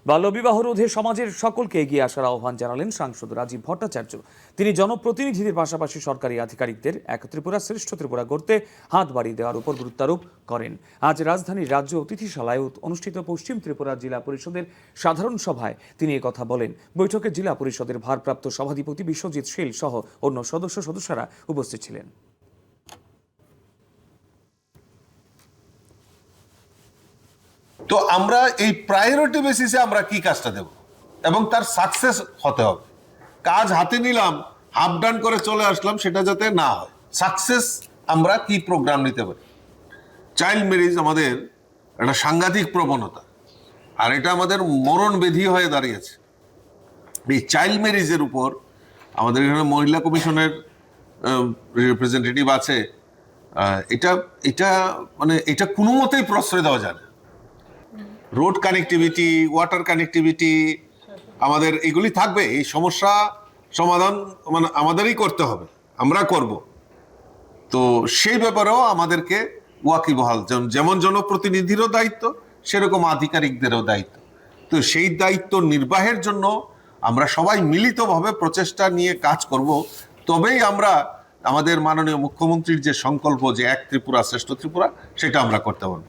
বাল্যবিবাহ রোধে সমাজের সকলকে এগিয়ে আসার আহ্বান জানালেন সাংসদ রাজীব ভট্টাচার্য। তিনি জনপ্রতিনিধিদের পাশাপাশি সরকারি আধিকারিকদের এক ত্রিপুরা শ্রেষ্ঠ ত্রিপুরা গড়তে হাত বাড়িয়ে দেওয়ার উপর গুরুত্বারোপ করেন। আজ রাজধানীর রাজ্য অতিথিশালায় অনুষ্ঠিত পশ্চিম ত্রিপুরা জেলা পরিষদের সাধারণ সভায় তিনি কথা বলেন। বৈঠকে জেলা পরিষদের ভারপ্রাপ্ত সভাধিপতি বিশ্বজিৎ শীল সহ অন্য সদস্যরা উপস্থিত ছিলেন। তো আমরা এই প্রায়োরিটি বেসিসে আমরা কি কাজটা দেব এবং তার সাকসেস হতে হবে। কাজ হাতে নিলাম, হাফ ডান করে চলে আসলাম, সেটা যাতে না হয়। সাকসেস আমরা কি প্রোগ্রাম নিতে পারি। চাইল্ড ম্যারেজ আমাদের একটা সাংঘাতিক প্রবণতা, আর এটা আমাদের মরণ ব্যাধি হয়ে দাঁড়িয়েছে। এই চাইল্ড ম্যারেজের উপর আমাদের এখানে মহিলা কমিশনের রিপ্রেজেন্টেটিভ আছে। এটা এটা মানে এটা কোনো মতেই প্রশ্রয় দেওয়া যায় না। রোড কানেক্টিভিটি, ওয়াটার কানেক্টিভিটি, আমাদের এগুলি থাকবে। এই সমস্যা সমাধান মানে আমাদেরই করতে হবে, আমরা করব। তো সেই ব্যাপারেও আমাদেরকে ওয়াকিবহাল, যেমন জনপ্রতিনিধিরও দায়িত্ব, সেরকম আধিকারিকদেরও দায়িত্ব। তো সেই দায়িত্ব নির্বাহের জন্য আমরা সবাই মিলিতভাবে প্রচেষ্টা নিয়ে কাজ করব। তবেই আমরা আমাদের মাননীয় মুখ্যমন্ত্রীর যে সংকল্প, যে এক ত্রিপুরা শ্রেষ্ঠ ত্রিপুরা, সেটা আমরা করতে পারবো।